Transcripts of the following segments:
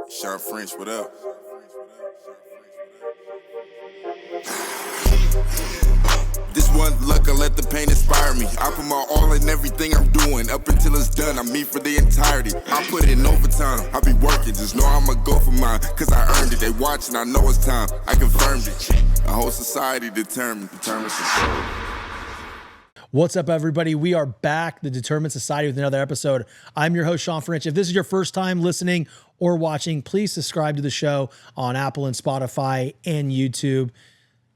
Shawn French, what up? This one luck, I let the pain inspire me. I put my all in everything I'm doing. Up until it's done, I'm me for the entirety. I put in overtime, I be working. Just know I'ma go for mine, cause I earned it. They watching, I know it's time. I confirmed it. A whole society determined society. What's up, everybody? We are back, the Determined Society, with another episode. I'm your host, Shawn French. If this is your first time listening or watching, please subscribe to the show on Apple and Spotify and YouTube.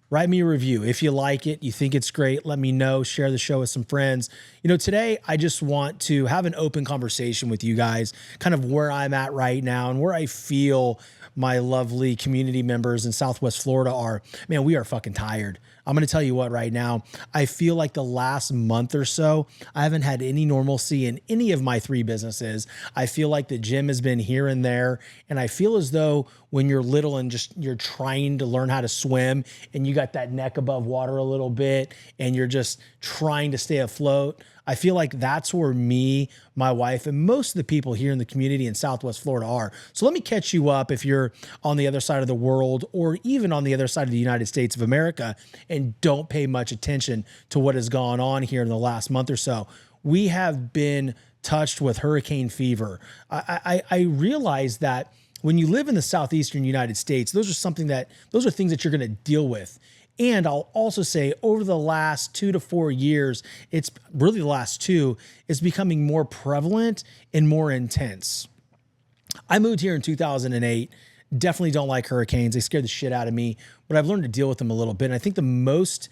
Write me a review. If you like it, you think it's great, let me know. Share the show with some friends. You know, today I just want to have an open conversation with you guys, kind of where I'm at right now and where I feel my lovely community members in Southwest Florida are. Man, we are fucking tired. I'm going to tell you what right now, I feel like the last month or so, I haven't had any normalcy in any of my three businesses. I feel like the gym has been here and there. And I feel as though when you're little and just you're trying to learn how to swim and you got that neck above water a little bit and you're just trying to stay afloat, I feel like that's where me, my wife, and most of the people here in the community in Southwest Florida are. So let me catch you up if you're on the other side of the world or even on the other side of the United States of America and don't pay much attention to what has gone on here in the last month or so. We have been touched with hurricane fever. I realize that when you live in the southeastern United States, those are things that you're going to deal with. And I'll also say over the last 2 to 4 years, it's really the last two, it's becoming more prevalent and more intense. I moved here in 2008. Definitely don't like hurricanes. They scare the shit out of me, but I've learned to deal with them a little bit. And I think the most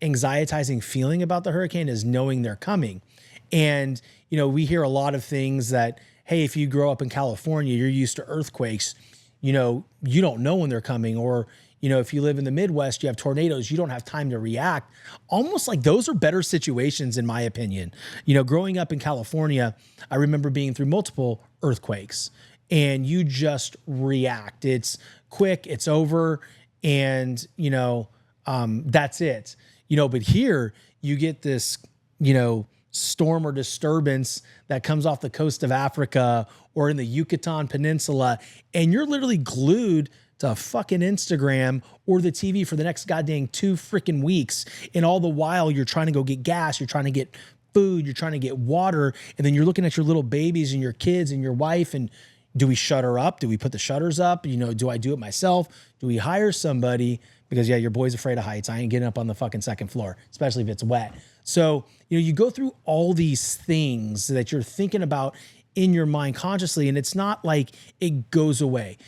anxietizing feeling about the hurricane is knowing they're coming. And, you know, we hear a lot of things that, hey, if you grow up in California, you're used to earthquakes, you know, you don't know when they're coming. Or, you know, if you live in the Midwest, you have tornadoes, you don't have time to react. Almost like those are better situations, in my opinion. You know, growing up in California, I remember being through multiple earthquakes and you just react. It's quick, it's over, and, you know, that's it. You know, but here you get this, you know, storm or disturbance that comes off the coast of Africa or in the Yucatan Peninsula, and you're literally glued to fucking Instagram or the TV for the next goddamn 2 freaking weeks. And all the while you're trying to go get gas, you're trying to get food, you're trying to get water. And then you're looking at your little babies and your kids and your wife. And do we shutter up? Do we put the shutters up? You know, do I do it myself? Do we hire somebody? Because yeah, your boy's afraid of heights. I ain't getting up on the fucking second floor, especially if it's wet. So, you know, you go through all these things that you're thinking about in your mind consciously, and it's not like it goes away.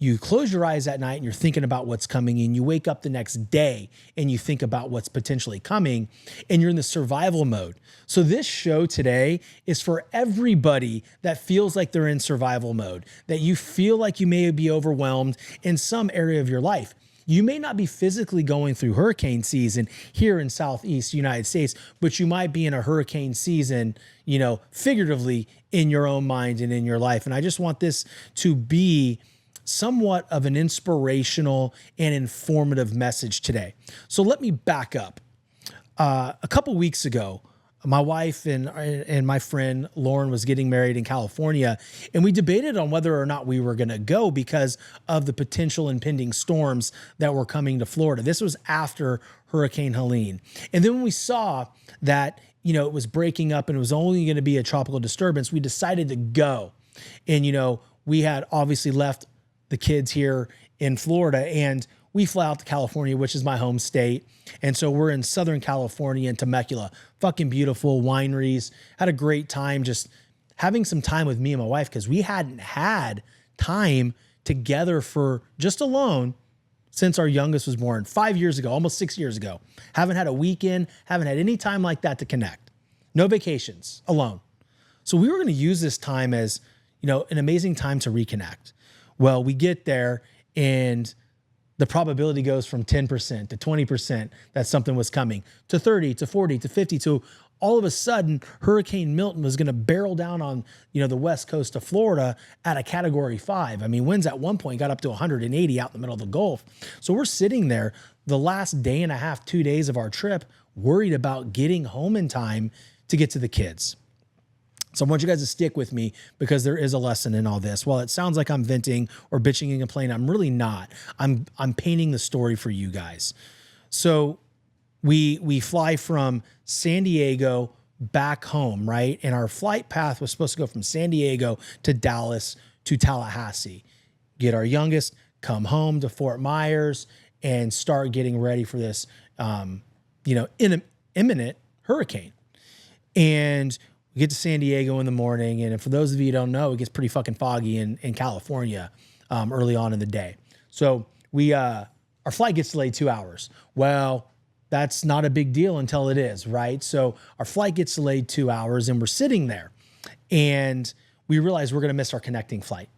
You close your eyes at night and you're thinking about what's coming, and you wake up the next day and you think about what's potentially coming, and you're in the survival mode. So this show today is for everybody that feels like they're in survival mode, that you feel like you may be overwhelmed in some area of your life. You may not be physically going through hurricane season here in Southeast United States, but you might be in a hurricane season, you know, figuratively in your own mind and in your life. And I just want this to be somewhat of an inspirational and informative message today. So let me back up. A couple weeks ago, my wife and my friend Lauren was getting married in California, and we debated on whether or not we were going to go because of the potential impending storms that were coming to Florida. This was after Hurricane Helene. And then when we saw that, you know, it was breaking up and it was only going to be a tropical disturbance, we decided to go. And, you know, we had obviously left the kids here in Florida, and we fly out to California, which is my home state. And so we're in Southern California in Temecula, fucking beautiful wineries. Had a great time just having some time with me and my wife, because we hadn't had time together for just alone since our youngest was born 5 years ago, almost 6 years ago. Haven't had a weekend, haven't had any time like that to connect. No vacations, alone. So we were going to use this time as, you know, an amazing time to reconnect. Well, we get there and the probability goes from 10% to 20% that something was coming to 30 to 40 to 50 to all of a sudden Hurricane Milton was going to barrel down on, you know, the west coast of Florida at a category 5. I mean, winds at one point got up to 180 out in the middle of the Gulf. So we're sitting there the last day and a half, 2 days of our trip, worried about getting home in time to get to the kids. So I want you guys to stick with me because there is a lesson in all this. While it sounds like I'm venting or bitching and complaining, I'm really not. I'm painting the story for you guys. So we fly from San Diego back home, right? And our flight path was supposed to go from San Diego to Dallas to Tallahassee. Get our youngest, come home to Fort Myers, and start getting ready for this, imminent hurricane. And we get to San Diego in the morning, and for those of you who don't know, it gets pretty fucking foggy in California early on in the day. So our flight gets delayed 2 hours. Well, that's not a big deal until it is, right? So our flight gets delayed 2 hours, and we're sitting there, and we realize we're going to miss our connecting flight.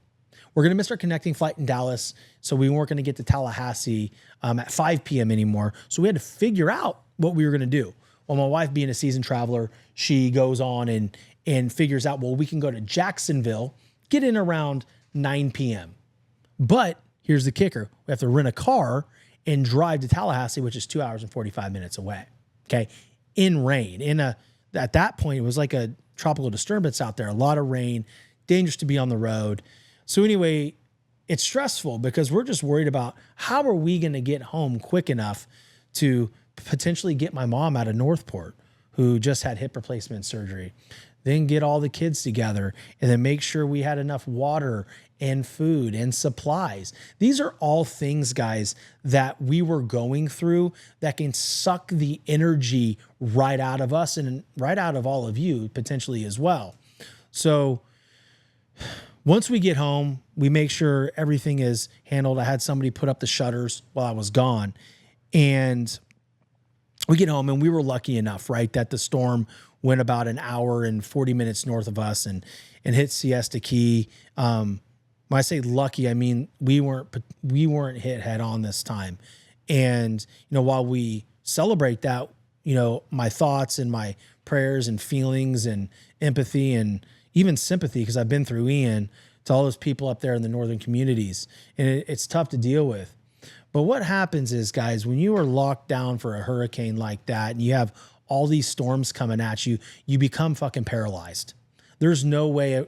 We're going to miss our connecting flight in Dallas, so we weren't going to get to Tallahassee at 5 p.m. anymore. So we had to figure out what we were going to do. Well, my wife being a seasoned traveler, she goes on and figures out, well, we can go to Jacksonville, get in around 9 p.m. But here's the kicker. We have to rent a car and drive to Tallahassee, which is 2 hours and 45 minutes away. Okay. In rain. At that point, it was like a tropical disturbance out there, a lot of rain, dangerous to be on the road. So anyway, it's stressful because we're just worried about how are we going to get home quick enough to potentially get my mom out of Northport, who just had hip replacement surgery, then get all the kids together, and then make sure we had enough water and food and supplies. These are all things, guys, that we were going through that can suck the energy right out of us and right out of all of you potentially as well. So once we get home, we make sure everything is handled. I had somebody put up the shutters while I was gone, and we get home, and we were lucky enough, right, that the storm went about an hour and 40 minutes north of us and hit Siesta Key. When I say lucky, I mean we weren't hit head on this time. And while we celebrate that, my thoughts and my prayers and feelings and empathy and even sympathy, because I've been through Ian, to all those people up there in the northern communities, and it's tough to deal with. But what happens is, guys, when you are locked down for a hurricane like that and you have all these storms coming at you, you become fucking paralyzed. There's no way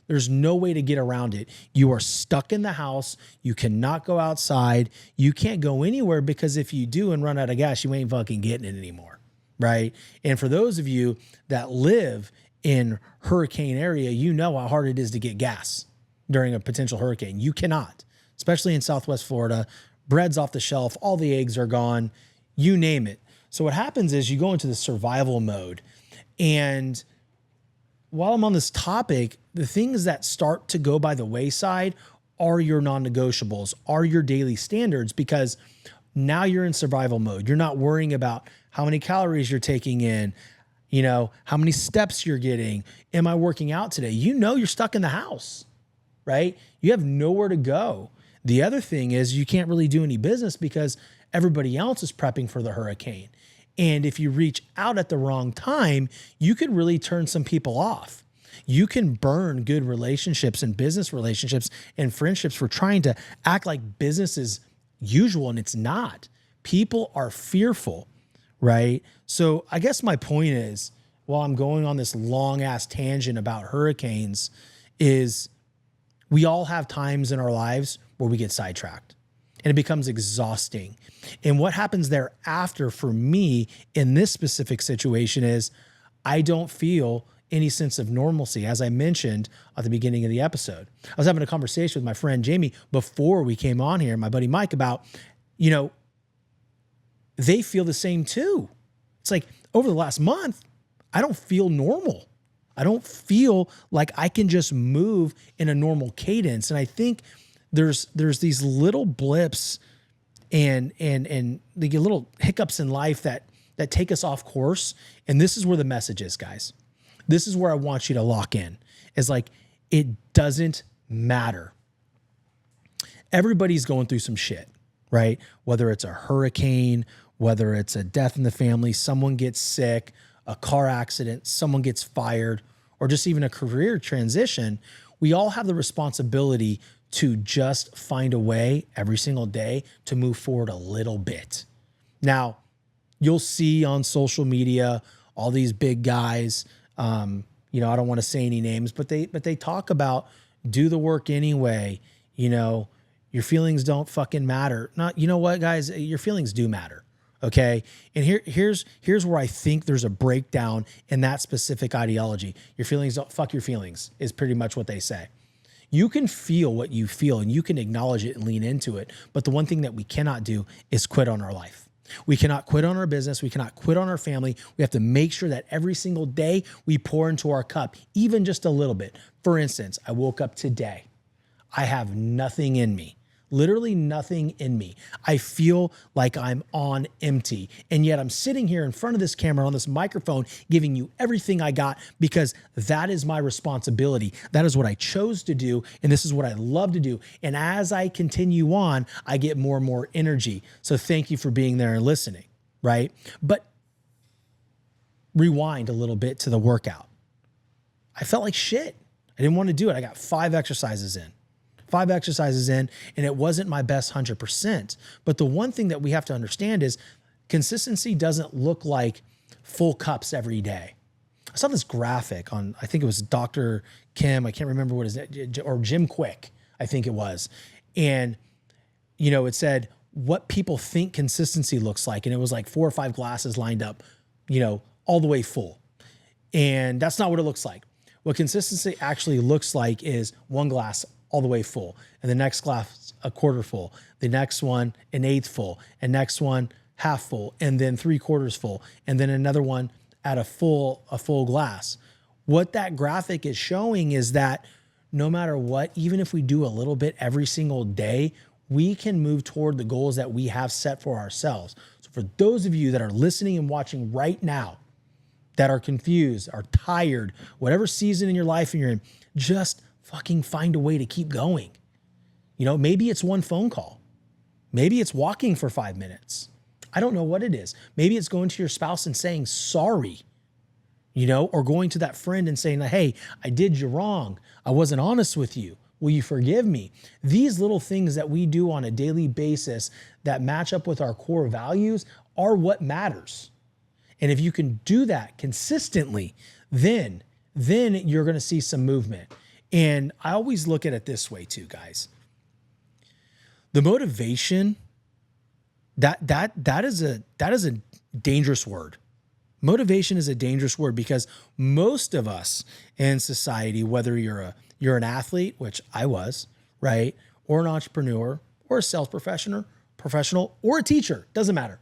to get around it. You are stuck in the house. You cannot go outside. You can't go anywhere, because if you do and run out of gas, you ain't fucking getting it anymore, right? And for those of you that live in hurricane area, you know how hard it is to get gas during a potential hurricane. You cannot, especially in Southwest Florida. Bread's off the shelf. All the eggs are gone. You name it. So what happens is you go into the survival mode. And while I'm on this topic, the things that start to go by the wayside are your non-negotiables, are your daily standards, because now you're in survival mode. You're not worrying about how many calories you're taking in, how many steps you're getting. Am I working out today? You're stuck in the house, right? You have nowhere to go. The other thing is you can't really do any business because everybody else is prepping for the hurricane. And if you reach out at the wrong time, you could really turn some people off. You can burn good relationships and business relationships and friendships for trying to act like business is usual, and it's not. People are fearful, right? So I guess my point is, while I'm going on this long ass tangent about hurricanes, is we all have times in our lives where we get sidetracked and it becomes exhausting. And what happens thereafter for me in this specific situation is I don't feel any sense of normalcy. As I mentioned at the beginning of the episode, I was having a conversation with my friend Jamie before we came on here, my buddy Mike, about, they feel the same too. It's like over the last month, I don't feel normal. I don't feel like I can just move in a normal cadence. And I think there's these little blips and the little hiccups in life that take us off course. And this is where the message is, guys. This is where I want you to lock in. It's like, it doesn't matter. Everybody's going through some shit, right? Whether it's a hurricane, whether it's a death in the family, someone gets sick, a car accident, someone gets fired, or just even a career transition, we all have the responsibility to just find a way every single day to move forward a little bit. Now, you'll see on social media all these big guys, I don't want to say any names, but they talk about do the work anyway. Your feelings don't fucking matter. Not, you know what, guys, your feelings do matter. Okay. And here's where I think there's a breakdown in that specific ideology. Your feelings don't fuck your feelings is pretty much what they say. You can feel what you feel and you can acknowledge it and lean into it. But the one thing that we cannot do is quit on our life. We cannot quit on our business. We cannot quit on our family. We have to make sure that every single day we pour into our cup, even just a little bit. For instance, I woke up today. I have nothing in me. Literally nothing in me. I feel like I'm on empty. And yet I'm sitting here in front of this camera on this microphone, giving you everything I got because that is my responsibility. That is what I chose to do. And this is what I love to do. And as I continue on, I get more and more energy. So thank you for being there and listening, right? But rewind a little bit to the workout. I felt like shit. I didn't want to do it. I got 5 exercises in. And it wasn't my best 100%. But the one thing that we have to understand is consistency doesn't look like full cups every day. I saw this graphic on, I think it was Dr. Kim, I can't remember what his name, or Jim Quick, I think it was. And, it said what people think consistency looks like. And it was like 4 or 5 glasses lined up, all the way full. And that's not what it looks like. What consistency actually looks like is 1 glass all the way full, and the next glass a quarter full, the next one an eighth full, and next one half full, and then 3/4 full, and then another one at a full glass. What that graphic is showing is that no matter what, even if we do a little bit every single day, we can move toward the goals that we have set for ourselves. So for those of you that are listening and watching right now, that are confused, are tired, whatever season in your life you're in, just fucking find a way to keep going. Maybe it's 1 phone call. Maybe it's walking for 5 minutes. I don't know what it is. Maybe it's going to your spouse and saying sorry, or going to that friend and saying, hey, I did you wrong. I wasn't honest with you. Will you forgive me? These little things that we do on a daily basis that match up with our core values are what matters. And if you can do that consistently, then you're going to see some movement. And I always look at it this way too, guys. The motivation, that is a dangerous word. Motivation is a dangerous word because most of us in society, whether you're an athlete, which I was, right, or an entrepreneur, or a sales professional, or a teacher, doesn't matter.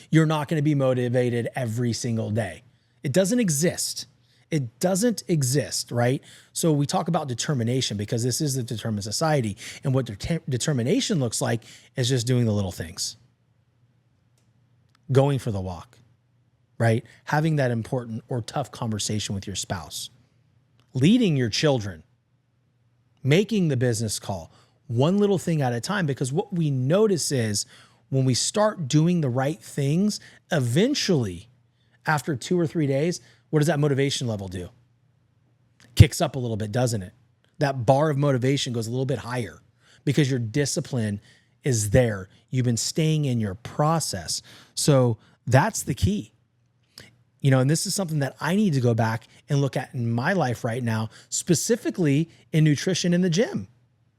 You're not going to be motivated every single day. It doesn't exist. It doesn't exist, right? So we talk about determination because this is the determined society. And what determination looks like is just doing the little things. Going for the walk, right? Having that important or tough conversation with your spouse. Leading your children. Making the business call. One little thing at a time, because what we notice is when we start doing the right things, eventually, after 2 or 3 days, what does that motivation level do? Kicks up a little bit, doesn't it? That bar of motivation goes a little bit higher because your discipline is there. You've been staying in your process. So that's the key. And this is something that I need to go back and look at in my life right now, specifically in nutrition in the gym.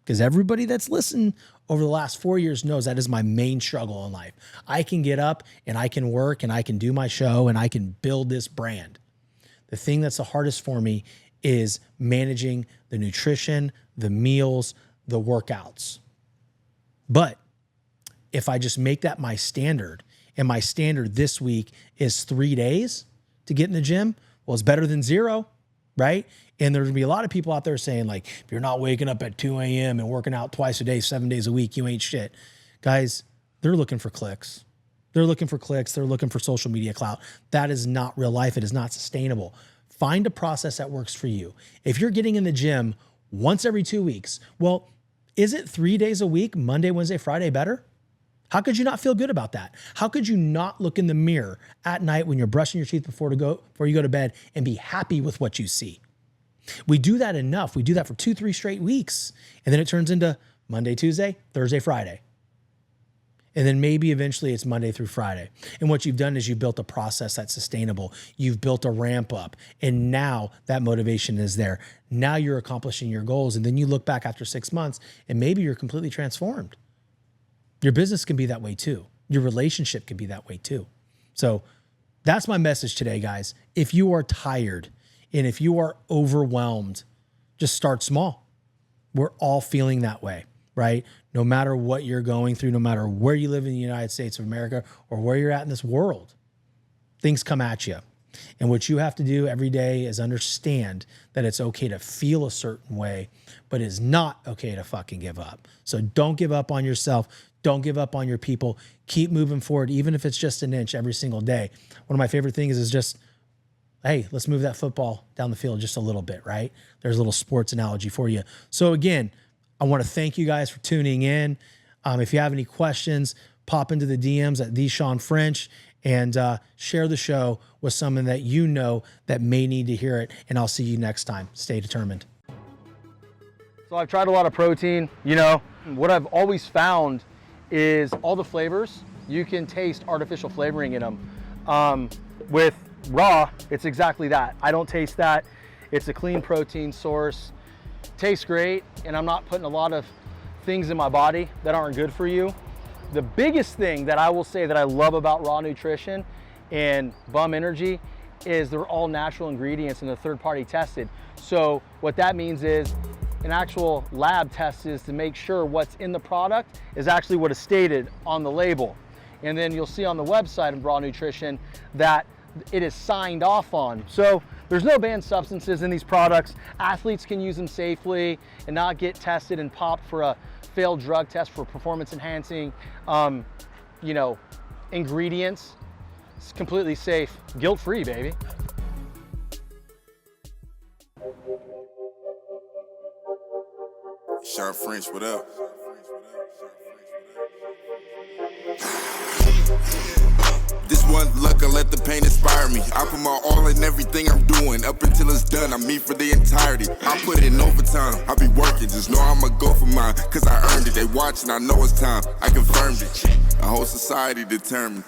Because everybody that's listened over the last 4 years knows that is my main struggle in life. I can get up and I can work and I can do my show and I can build this brand. The thing that's the hardest for me is managing the nutrition, the meals, the workouts. But if I just make that my standard, and my standard this week is 3 days to get in the gym, well, it's better than 0, right? And there's gonna be a lot of people out there saying like, if you're not waking up at 2 a.m. and working out twice a day, 7 days a week, you ain't shit. Guys, they're looking for clicks. They're looking for clicks. They're looking for social media clout. That is not real life. It is not sustainable. Find a process that works for you. If you're getting in the gym once every 2 weeks, well, is it 3 days a week, Monday, Wednesday, Friday better? How could you not feel good about that? How could you not look in the mirror at night when you're brushing your teeth before you go to bed and be happy with what you see? We do that enough. We do that for 2-3 straight weeks. And then it turns into Monday, Tuesday, Thursday, Friday. And then maybe eventually it's Monday through Friday. And what you've done is you've built a process that's sustainable. You've built a ramp up. And now that motivation is there. Now you're accomplishing your goals. And then you look back after 6 months and maybe you're completely transformed. Your business can be that way too. Your relationship can be that way too. So that's my message today, guys. If you are tired and if you are overwhelmed, just start small. We're all feeling that way, right? No matter what you're going through, no matter where you live in the United States of America or where you're at in this world, things come at you. And what you have to do every day is understand that it's okay to feel a certain way, but it's not okay to fucking give up. So don't give up on yourself. Don't give up on your people. Keep moving forward, even if it's just an inch every single day. One of my favorite things is just, hey, let's move that football down the field just a little bit, right? There's a little sports analogy for you. So again, I want to thank you guys for tuning in. If you have any questions, pop into the DMs at the Shawn French and share the show with someone that you know that may need to hear it. And I'll see you next time. Stay determined. So I've tried a lot of protein. What I've always found is all the flavors, you can taste artificial flavoring in them. With raw, it's exactly that. I don't taste that. It's a clean protein source. Tastes great, and I'm not putting a lot of things in my body that aren't good for you. The biggest thing that I will say that I love about raw nutrition and Bum Energy is they're all natural ingredients and they're third-party tested. So what that means is an actual lab test is to make sure what's in the product is actually what is stated on the label. And then you'll see on the website of Raw Nutrition that it is signed off on. So there's no banned substances in these products. Athletes can use them safely and not get tested and popped for a failed drug test for performance enhancing, ingredients. It's completely safe, guilt-free, baby. Shawn French, what up? This one luck, I let the pain inspire me. I put my all in everything I'm doing. Up until it's done, I'm me for the entirety. I put in overtime, I be working. Just know I'ma go for mine, cause I earned it. They watching, I know it's time, I confirmed it. A whole society determined.